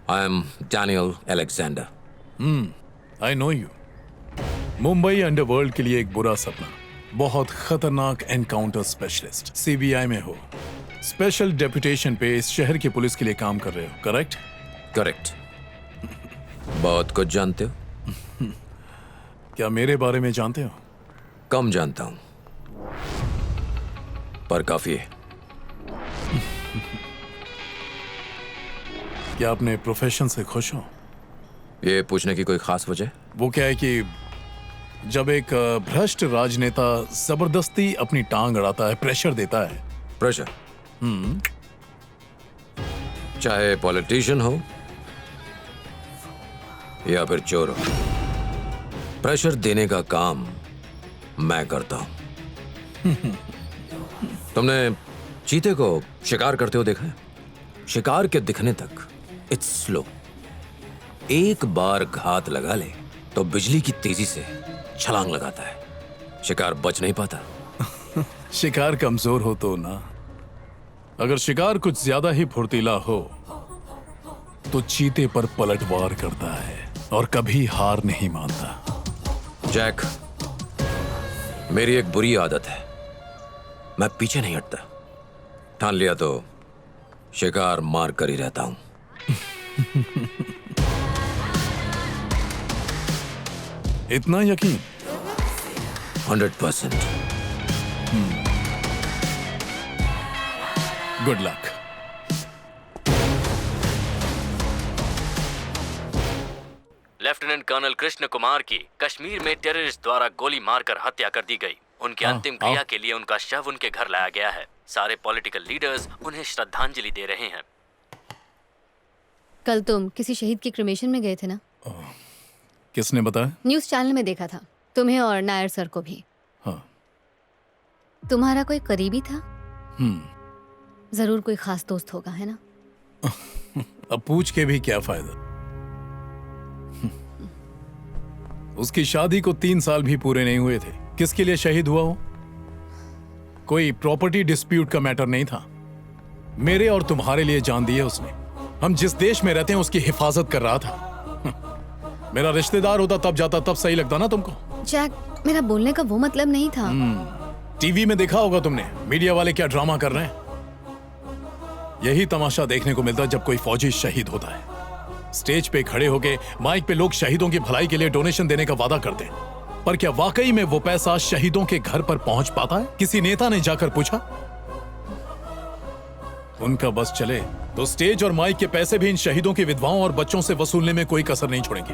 I am Daniel Alexander. I know you. Mumbai underworld के लिए एक बुरा सपना, बहुत खतरनाक एनकाउंटर स्पेशलिस्ट, सीबीआई में हो, स्पेशल डेपुटेशन पे इस शहर की पुलिस के लिए काम कर रहे हो, करेक्ट? करेक्ट। बहुत कुछ जानते हो। क्या मेरे बारे में जानते हो? कम जानता हूं, पर काफी है। क्या अपने प्रोफेशन से खुश हो? ये पूछने की कोई खास वजह? वो क्या है कि जब एक भ्रष्ट राजनेता जबरदस्ती अपनी टांग अड़ाता है, प्रेशर देता है। प्रेशर? चाहे पॉलिटिशियन हो या फिर चोर हो, प्रेशर देने का काम मैं करता हूं। तुमने चीते को शिकार करते हो देखा है? शिकार के दिखने तक इट्स स्लो। एक बार घात लगा ले तो बिजली की तेजी से छलांग लगाता है, शिकार बच नहीं पाता। शिकार कमजोर हो तो ना, अगर शिकार कुछ ज्यादा ही फुर्तीला हो तो चीते पर पलटवार करता है और कभी हार नहीं मानता। जैक, मेरी एक बुरी आदत है, मैं पीछे नहीं हटता। ठान लिया तो शिकार मार कर ही रहता हूं। इतना यकीन? 100%। Good luck. Lieutenant colonel Krishna Kumar की कश्मीर में टेररिस्ट द्वारा गोली मारकर हत्या कर दी गई। उनकी अंतिम क्रिया के लिए उनका शव उनके घर लाया गया है। सारे पॉलिटिकल लीडर्स उन्हें श्रद्धांजलि दे रहे हैं। कल तुम किसी शहीद के क्रिमेशन में गए थे ना? किसने बताया? न्यूज़ चैनल में देखा था, तुम्हें और नायर सर को भी। हाँ। तुम्हारा कोई करीबी था? जरूर कोई खास दोस्त होगा, है ना? अब पूछ के भी क्या फायदा? उसकी शादी को 3 साल भी पूरे नहीं हुए थे। किसके लिए शहीद हुआ हो? कोई प्रॉपर्टी डिस्प्यूट का मैटर नहीं था। मेरे और तुम्हारे लिए जान दी है उसने। हम जिस देश में रहते हैं उसकी हिफाजत कर रहा था। मेरा रिश्तेदार होता तब जाता, तब सही लगता ना तुमको? जैक, मेरा बोलने का वो मतलब नहीं था। टीवी में देखा होगा तुमने, मीडिया वाले क्या ड्रामा कर रहे हैं। यही तमाशा देखने को मिलता जब कोई फौजी शहीद होता है। स्टेज पे खड़े होके माइक पे लोग शहीदों की भलाई के लिए डोनेशन देने का वादा करते हैं, पर क्या वाकई में वो पैसा शहीदों के घर पर पहुंच पाता है? किसी नेता ने जाकर पूछा? उनका बस चले तो स्टेज और माइक के पैसे भी इन शहीदों की विधवाओं और बच्चों से वसूलने में कोई कसर नहीं छोड़ेंगे।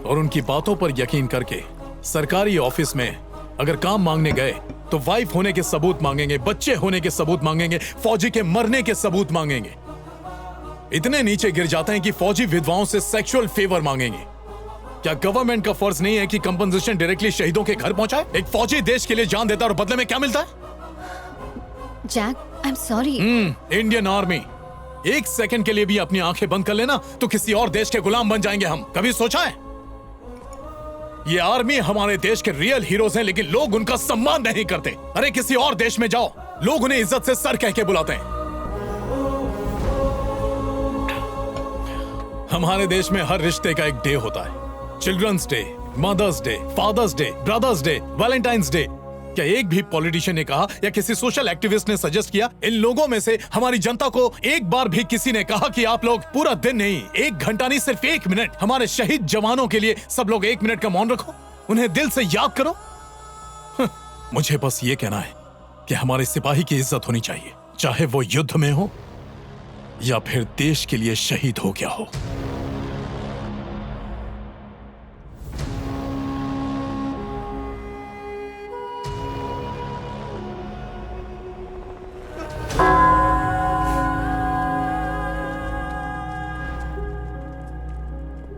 और उनकी बातों पर यकीन करके सरकारी ऑफिस में अगर काम मांगने गए तो वाइफ होने के सबूत मांगेंगे, बच्चे होने के सबूत मांगेंगे, फौजी के मरने के सबूत मांगेंगे। इतने नीचे गिर जाते हैं कि फौजी विधवाओं से सेक्सुअल फेवर मांगेंगे। क्या गवर्नमेंट का फर्ज नहीं है कि कंपनसेशन डायरेक्टली शहीदों के घर पहुंचाए? एक फौजी देश के लिए जान देता है और बदले में क्या मिलता है? Jack, I am sorry. Indian army, एक सेकंड के लिए भी अपनी आंखें बंद कर लेना तो किसी और देश के गुलाम बन जाएंगे हम। कभी सोचा है? ये आर्मी हमारे देश के रियल हीरोज हैं, लेकिन लोग उनका सम्मान नहीं करते। अरे किसी और देश में जाओ, लोग उन्हें इज्जत से सर कह के बुलाते हैं। हमारे देश में हर रिश्ते का एक डे होता है। Children's day, mother's day, father's day, brother's day, valentine's day. क्या एक भी पॉलिटिशियन ने कहा या किसी सोशल एक्टिविस्ट ने सजेस्ट किया, इन लोगों में से हमारी जनता को एक बार भी किसी ने कहा कि आप लोग पूरा दिन नहीं, 1 घंटा नहीं, सिर्फ 1 मिनट हमारे शहीद जवानों के लिए सब लोग 1 मिनट का मौन रखो, उन्हें दिल से याद करो? मुझे बस ये कहना है कि हमारे सिपाही की इज्जत होनी चाहिए, चाहे वो युद्ध में हो या फिर देश के लिए शहीद हो गया हो।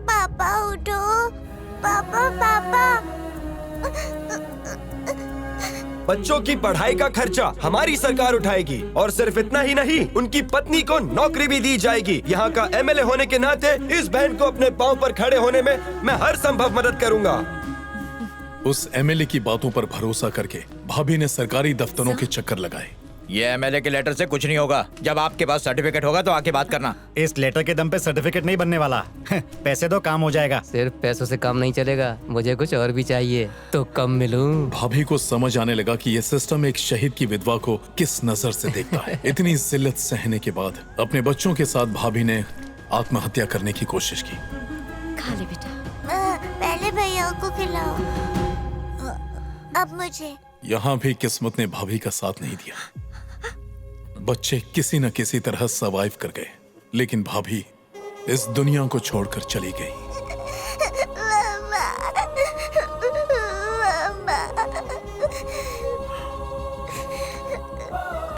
पापा उठो, पापा पापा। बच्चों की पढ़ाई का खर्चा हमारी सरकार उठाएगी, और सिर्फ इतना ही नहीं, उनकी पत्नी को नौकरी भी दी जाएगी। यहाँ का एमएलए होने के नाते इस बहन को अपने पांव पर खड़े होने में मैं हर संभव मदद करूंगा। उस एमएलए की बातों पर भरोसा करके भाभी ने सरकारी दफ्तरों के चक्कर लगाए, ये एमएलए के लेटर से कुछ नहीं होगा। जब आपके पास सर्टिफिकेट होगा तो आके बात करना। इस लेटर के दम पे सर्टिफिकेट नहीं बनने वाला। पैसे दो, काम हो जाएगा। सिर्फ पैसों से काम नहीं चलेगा, मुझे कुछ और भी चाहिए। तो कब मिलूं? भाभी को समझ आने लगा कि ये सिस्टम एक शहीद की विधवा को किस नजर से देखता है। इतनी जिल्लत सहने के बाद अपने बच्चों के साथ भाभी ने आत्महत्या करने की कोशिश की। खा ले बेटा। पहले भैया को खिलाओ, अब मुझे। यहाँ भी किस्मत ने भाभी का साथ नहीं दिया। बच्चे किसी न किसी तरह सरवाइव कर गए, लेकिन भाभी इस दुनिया को छोड़कर चली गई।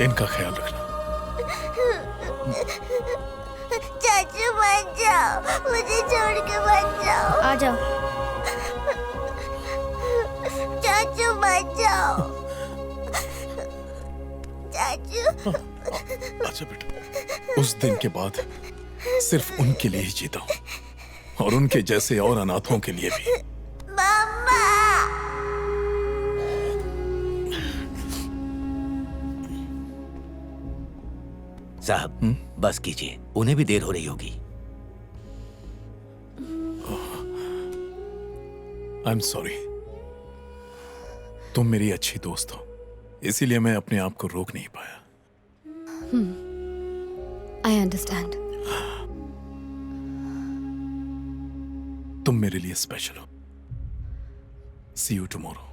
इनका ख्याल रखना। चाचू मत जाओ, मुझे छोड़ के मत जाओ। आ जाओ। चाचू मत जाओ। चाचू। अच्छा बेटा, उस दिन के बाद सिर्फ उनके लिए ही जीता हूं और उनके जैसे और अनाथों के लिए भी। मम्मा। साहब बस कीजिए, उन्हें भी देर हो रही होगी। आई एम सॉरी। तुम मेरी अच्छी दोस्त हो, इसीलिए मैं अपने आप को रोक नहीं पाया। I understand. तुम मेरे लिए स्पेशल हो। सी यू टुमारो।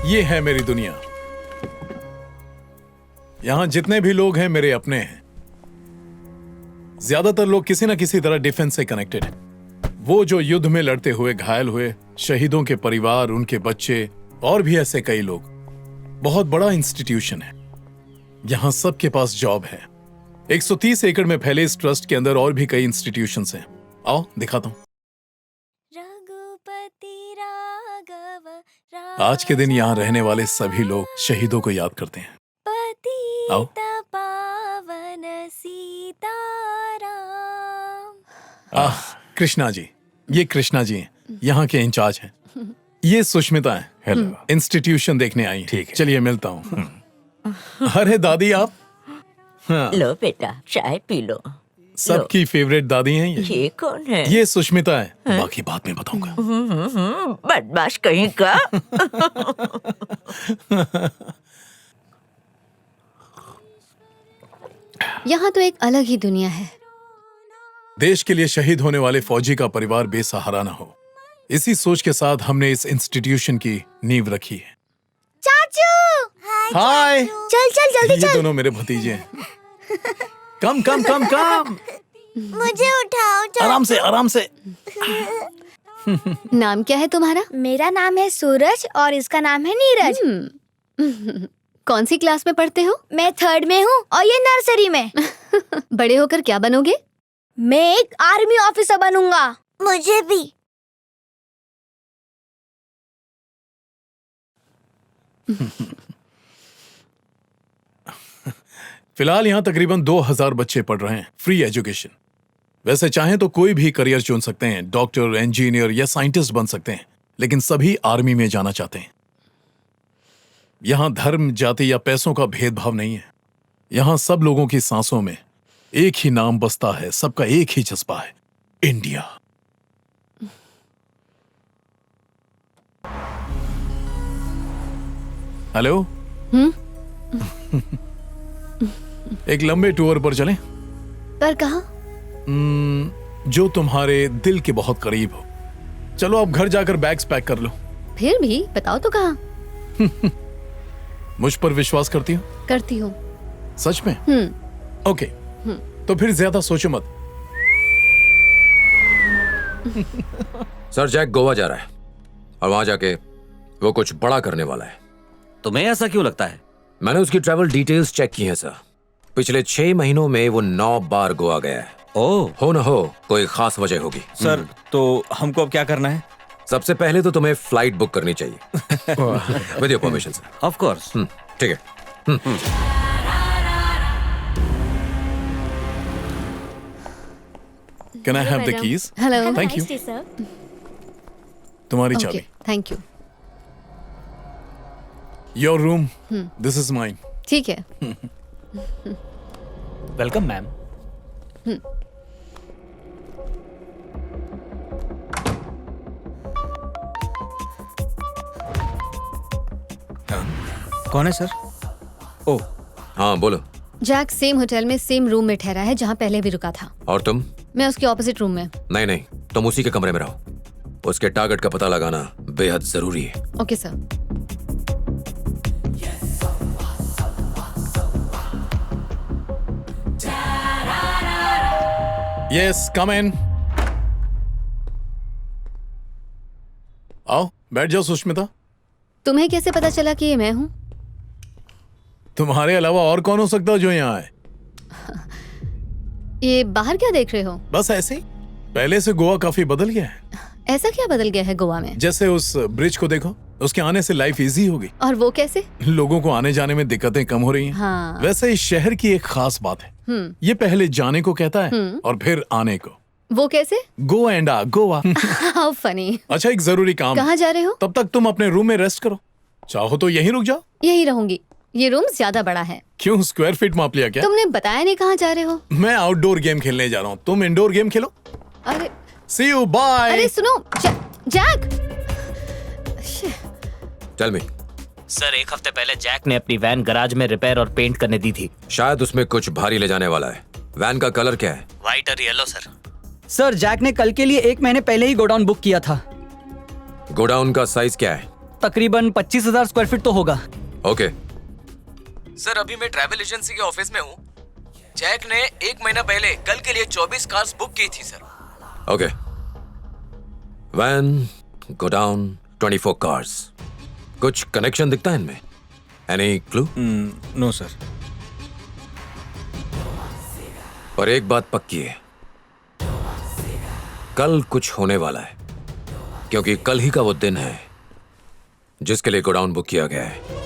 ये है मेरी दुनिया। यहां जितने भी लोग हैं मेरे अपने हैं। ज्यादातर लोग किसी न किसी तरह डिफेंस से कनेक्टेड हैं। वो जो युद्ध में लड़ते हुए घायल हुए, शहीदों के परिवार, उनके बच्चे और भी ऐसे कई लोग। बहुत बड़ा इंस्टीट्यूशन है। यहां सबके पास जॉब है। 130 एकड़ में फैले इस ट्रस्ट के अंदर और भी कई इंस्टीट्यूशंस हैं। आओ दिखाता हूं। आज के दिन यहाँ रहने वाले सभी लोग शहीदों को याद करते हैं। आओ। कृष्णा जी, ये कृष्णा जी हैं, यहाँ के इंचार्ज हैं। ये सुष्मिता हैं। हेलो। इंस्टीट्यूशन देखने आई। ठीक है, चलिए मिलता हूँ। अरे दादी आप। हाँ। लो बेटा, चाय पी लो। सबकी फेवरेट दादी हैं ये कौन है? ये सुष्मिता है। बाकी बाद में बताऊंगा। बदमाश कहीं का। यहाँ तो एक अलग ही दुनिया है। देश के लिए शहीद होने वाले फौजी का परिवार बेसहारा न हो, इसी सोच के साथ हमने इस इंस्टीट्यूशन की नींव रखी है। चाचू। हाय। चल चल जल्दी चल। ये दोनों मेरे भतीजे हैं। कम कम कम कम। मुझे उठाओ। आराम से आराम से। नाम क्या है तुम्हारा? मेरा नाम है सूरज और इसका नाम है नीरज। कौन सी क्लास में पढ़ते हो? मैं 3rd में हूँ और ये नर्सरी में। बड़े होकर क्या बनोगे? मैं एक आर्मी ऑफिसर बनूंगा। मुझे भी। फिलहाल यहाँ तकरीबन 2000 बच्चे पढ़ रहे हैं, फ्री एजुकेशन। वैसे चाहें तो कोई भी करियर चुन सकते हैं, डॉक्टर, इंजीनियर या साइंटिस्ट बन सकते हैं, लेकिन सभी आर्मी में जाना चाहते हैं। यहाँ धर्म, जाति या पैसों का भेदभाव नहीं है। यहाँ सब लोगों की सांसों में एक ही नाम बसता है, सबका एक ही जज्बा है, इंडिया। हेलो। एक लंबे टूर पर चलें? पर कहाँ? जो तुम्हारे दिल के बहुत करीब हो। चलो अब घर जाकर बैग्स पैक कर लो। फिर भी बताओ तो कहाँ? मुझ पर विश्वास करती हो? करती हूँ। सच में? ओके। तो फिर ज्यादा सोचो मत। सर जैक गोवा जा रहा है और वहां जाके वो कुछ बड़ा करने वाला है। तुम्हें ऐसा क्यों लगता है? मैंने उसकी ट्रैवल डिटेल्स चेक की हैं सर। पिछले 6 महीनों में वो 9 बार गोवा गया है। ओह। हो न हो कोई खास वजह होगी। सर तो हमको अब क्या करना है? सबसे पहले तो तुम्हें फ्लाइट बुक करनी चाहिए with your permission sir. Of course. ठीक है। Can I have the keys? Hello. Thank you. तुम्हारी ओके चाबी। Thank you. Your room, this is mine. ठीक है। Welcome ma'am. कौन है सर? ओ हाँ बोलो। जैक सेम होटल में सेम रूम में ठहरा है जहाँ पहले भी रुका था। और तुम? मैं उसके ऑपोजिट रूम में। नहीं नहीं, तुम उसी के कमरे में रहो। उसके टारगेट का पता लगाना बेहद जरूरी है। Okay sir. यस, कम इन। आओ बैठ जाओ सुष्मिता। तुम्हें कैसे पता चला कि ये मैं हूँ? तुम्हारे अलावा और कौन हो सकता है जो यहाँ आए? ये बाहर क्या देख रहे हो? बस ऐसे ही। पहले से गोवा काफी बदल गया है। ऐसा क्या बदल गया है गोवा में? जैसे उस ब्रिज को देखो, उसके आने से लाइफ इजी हो गई। और वो कैसे? लोगों को आने जाने में दिक्कतें कम हो रही हैं। हाँ। वैसे इस शहर की एक खास बात है, ये पहले जाने को कहता है और फिर आने को। वो कैसे? गो एंड आ गोवा। How funny. अच्छा एक जरूरी काम है। कहाँ जा रहे हो? तब तक तुम अपने रूम में रेस्ट करो, चाहो तो यहीं रुक जाओ। यही रहूंगी। ये रूम ज्यादा बड़ा है। क्यों, स्क्वायर फीट माप लिया क्या? तुमने बताया नहीं कहाँ जा रहे हो। मैं आउटडोर गेम खेलने जा रहा हूँ, तुम इंडोर गेम खेलो। अरे सी यू, बाय। अरे सुनो जैक। Tell me. सर, एक हफ्ते पहले जैक ने अपनी वैन गराज में रिपेयर और पेंट करने दी थी। शायद उसमें कुछ भारी ले जाने वाला है। वैन का कलर क्या है? व्हाइट और येलो सर। सर, जैक ने कल के लिए 1 महीने पहले ही गोडाउन बुक किया था। गोडाउन का साइज क्या है? तकरीबन 25,000 स्क्वायर फीट तो होगा। ओके। सर, अभी मैं ट्रैवल एजेंसी के ऑफिस में हूँ। जैक ने 1 महीना पहले कल के लिए 24 कार्स बुक की थी sir. Okay. Van, godown, 24 cars. कुछ कनेक्शन दिखता है इनमें? Any clue? No sir. पर एक बात पक्की है, कल कुछ होने वाला है, क्योंकि कल ही का वो दिन है जिसके लिए गोडाउन बुक किया गया है।